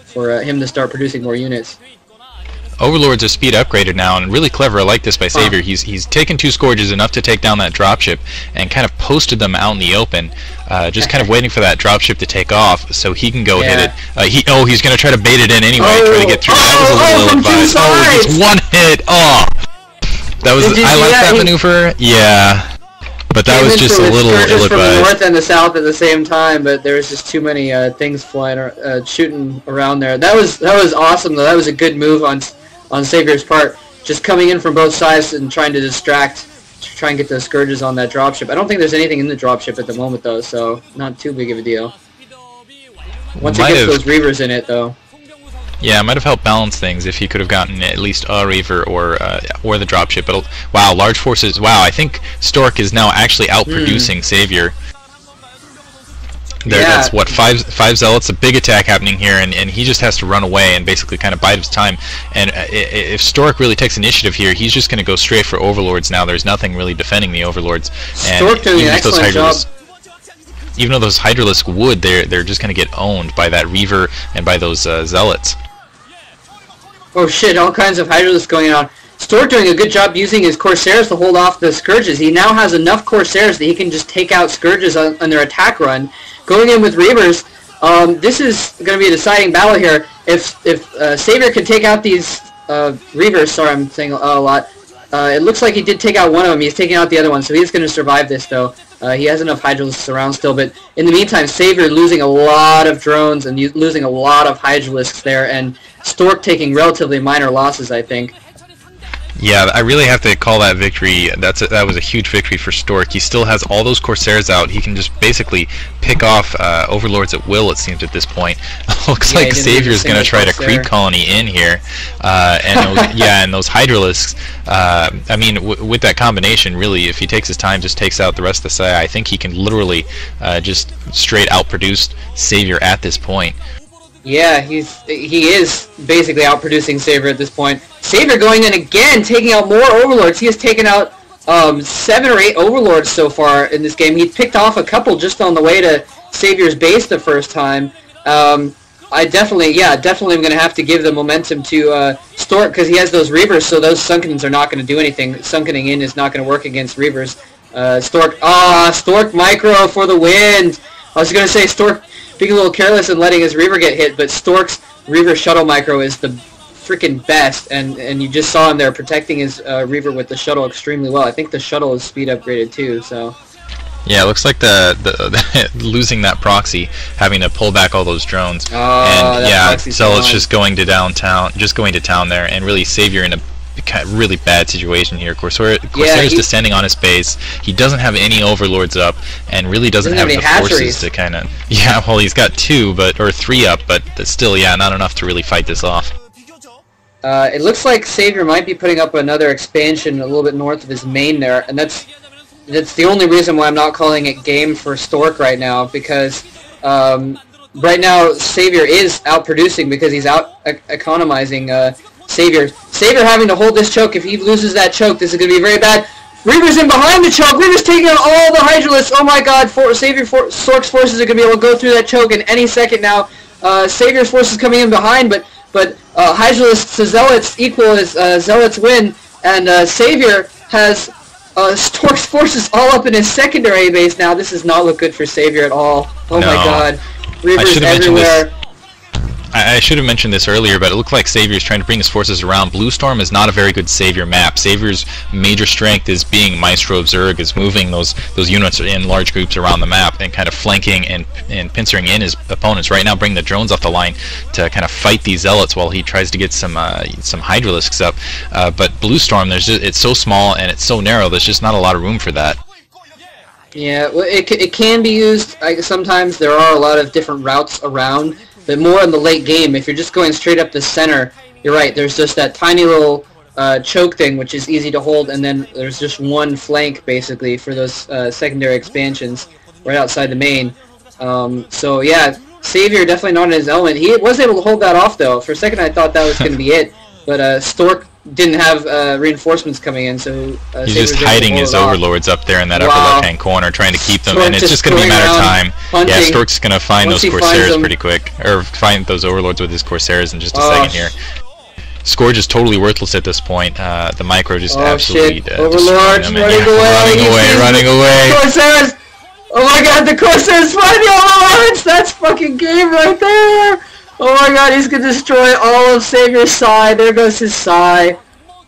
for him to start producing more units. Overlords are speed upgraded now, and really clever. I like this by Savior. He's taken 2 Scourges, enough to take down that dropship, and kind of posted them out in the open, just kind of waiting for that dropship to take off so he can go hit it. He's going to try to bait it in anyway, try to get through. That was a little ill-advised. Just 1 hit. That was. I like that maneuver. Yeah. But that was just a little ill-advised. From the north and the south at the same time, but there was just too many things flying, shooting around there. That was awesome though. That was a good move on Savior's part, just coming in from both sides and trying to distract, to try and get those Scourges on that dropship. I don't think there's anything in the dropship at the moment though, so not too big of a deal. Once it gets those Reavers in it though. Yeah, it might have helped balance things if he could have gotten at least a Reaver or the dropship. But wow, large forces. Wow, I think Stork is now actually outproducing Savior. That's what, five Zealots, a big attack happening here, and he just has to run away and basically kind of bide his time. And if Stork really takes initiative here, he's just going to go straight for Overlords now. There's nothing really defending the Overlords. And Stork doing an excellent job. Even though those Hydralisks would, they're just going to get owned by that Reaver and by those Zealots. Oh shit, all kinds of Hydralisks going on. Stork doing a good job using his Corsairs to hold off the Scourges. He now has enough Corsairs that he can just take out Scourges on their attack run. Going in with Reavers, this is going to be a deciding battle here. If Savior can take out these Reavers, sorry I'm saying a lot, it looks like he did take out one of them. He's taking out the other one, so he's going to survive this though. He has enough Hydralisks around still, but in the meantime, Savior losing a lot of drones and losing a lot of Hydralisks there, and Stork taking relatively minor losses, I think. Yeah, I really have to call that victory. That was a huge victory for Stork. He still has all those Corsairs out. He can just basically pick off Overlords at will, it seems, at this point. Looks like Savior's going to try to creep colony in here. And those Hydralisks, I mean, with that combination, really, if he takes his time, just takes out the rest of the side, I think he can literally just straight outproduce Savior at this point. Yeah, he is basically outproducing Savior at this point. Savior going in again, taking out more Overlords. He has taken out 7 or 8 Overlords so far in this game. He picked off a couple just on the way to Savior's base the first time. I definitely am going to have to give the momentum to Stork because he has those Reavers, so those Sunkenings are not going to do anything. Sunkening in is not going to work against Reavers. Stork micro for the win. I was going to say Stork being a little careless and letting his Reaver get hit, but Stork's Reaver shuttle micro is the freaking best, and you just saw him there protecting his Reaver with the shuttle extremely well. I think the shuttle is speed upgraded too, so. Yeah, it looks like the losing that proxy, having to pull back all those drones, and yeah, Zealot's just going to town there, and really Savior in a really bad situation here. Corsair's descending on his base. He doesn't have any Overlords up, and really doesn't have the forces to kind of. Yeah, well, he's got 2, or 3 up, but still, yeah, not enough to really fight this off. It looks like Savior might be putting up another expansion a little bit north of his main there, and that's the only reason why I'm not calling it game for Stork right now, because right now Savior is outproducing because he's out economizing Savior. Savior having to hold this choke. If he loses that choke, this is going to be very bad. Reaver's in behind the choke. Reaver's taking out all the Hydralisks. Oh my god, Stork's forces are going to be able to go through that choke in any second now. Savior's forces coming in behind, but Hydralisks to Zealots equal as Zealots win, and Savior has Stork's forces all up in his secondary base now. This does not look good for Savior at all. Oh my god. Reavers everywhere. I should have mentioned this earlier, but it looked like Savior is trying to bring his forces around. Blue Storm is not a very good Savior map. Savior's major strength is being Maestro of Zerg, is moving those units in large groups around the map and kind of flanking and pincering in his opponents. Right now, bring the drones off the line to kind of fight these Zealots while he tries to get some Hydralisks up. But Blue Storm, it's so small and it's so narrow. There's just not a lot of room for that. Yeah, well, it can be used. Sometimes there are a lot of different routes around. But more in the late game, if you're just going straight up the center, you're right, there's just that tiny little choke thing, which is easy to hold, and then there's just one flank, basically, for those secondary expansions right outside the main. So, yeah, Savior definitely not in his element. He was able to hold that off, though. For a second, I thought that was going to be it. But Stork didn't have reinforcements coming in, so he's just hiding his overlords up there in that upper left-hand corner, trying to keep them, Stork and it's just going to be a matter of time. hunting. Yeah, Stork's going to find Once those he Corsairs pretty quick, or find those overlords with his Corsairs in just a second here. Scourge is totally worthless at this point. The micro just absolutely Overlords running away. Corsairs! Oh my god, the Corsairs find the overlords! That's fucking game right there! Oh my god, he's gonna destroy all of Savior's Psi. There goes his Psi.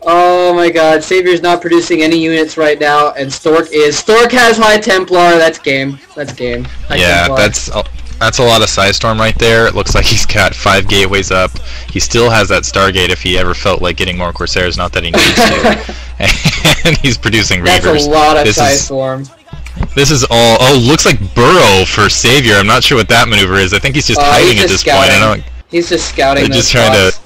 Oh my god, Savior's not producing any units right now, and Stork is. Stork has High Templar. That's game. That's game. Yeah, that's a lot of Psystorm right there. It looks like he's got 5 gateways up. He still has that Stargate if he ever felt like getting more Corsairs, not that he needs to. And he's producing Reavers. That's a lot of Psystorm. This is all. Oh, looks like Burrow for Savior. I'm not sure what that maneuver is. I think he's just hiding at this point. He's just scouting. They're just trying to.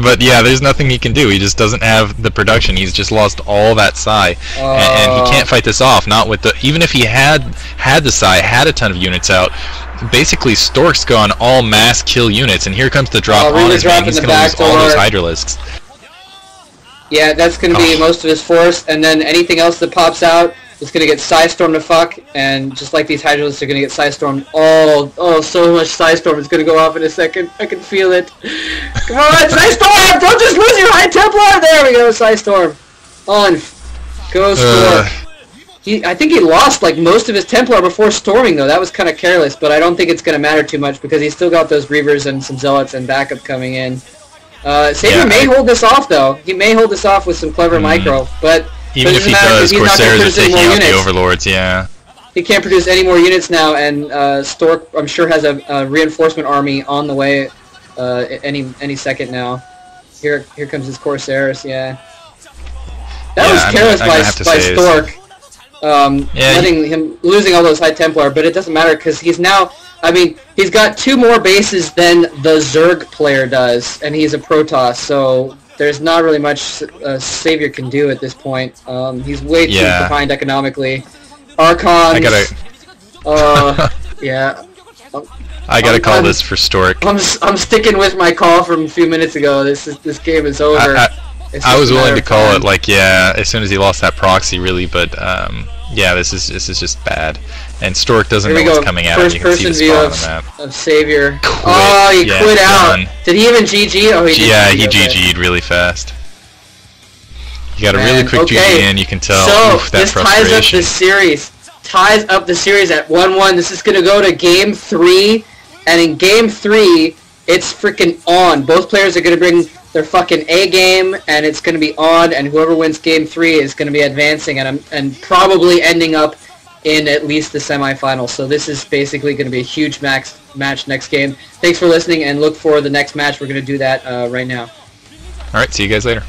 But yeah, there's nothing he can do. He just doesn't have the production. He's just lost all that Psi, and he can't fight this off. Not with the. Even if he had the Psi, had a ton of units out. Basically, Stork's gone all mass kill units, and here comes the drop on his man. He's going to lose all those Hydralisks. Yeah, that's going to be most of his force, and then anything else that pops out. It's going to get Psystorm to fuck, and just like these Hydralisks are going to get Psystormed. Oh, so much Psystorm. It's going to go off in a second. I can feel it. Come on, Psystorm! Don't just lose your High Templar! There we go, Psystorm. On. Go Stork. I think he lost like most of his Templar before storming, though. That was kind of careless, but I don't think it's going to matter too much because he's still got those Reavers and some Zealots and backup coming in. Savior may hold this off, though. He may hold this off with some clever micro, but... Even if he does, Corsairs are taking out the Overlords, yeah. He can't produce any more units now, and Stork, I'm sure, has a reinforcement army on the way any second now. Here comes his Corsairs, yeah. That was careless by Stork, letting him losing all those High Templar, but it doesn't matter because he's now... I mean, he's got 2 more bases than the Zerg player does, and he's a Protoss, so... There's not really much Savior can do at this point. He's way too behind economically. Archons. Yeah. I gotta call this for Stork. I'm sticking with my call from a few minutes ago. This game is over. I was willing to call it like as soon as he lost that proxy, really, but yeah, this is just bad. And Stork doesn't know what's coming at him. You can see the spot on the map. Of Savior. He quit out. Did he even GG? Oh, he did. Yeah, he GG'd really fast. He got a really quick GG in. You can tell. So this ties up the series. Ties up the series at 1-1. This is gonna go to Game 3, and in Game 3, it's freaking on. Both players are gonna bring their fucking A game, and it's gonna be on. And whoever wins Game 3 is gonna be advancing, and probably ending up in at least the semifinals. So this is basically going to be a huge match next game. Thanks for listening, and look for the next match. We're going to do that right now. Alright, see you guys later.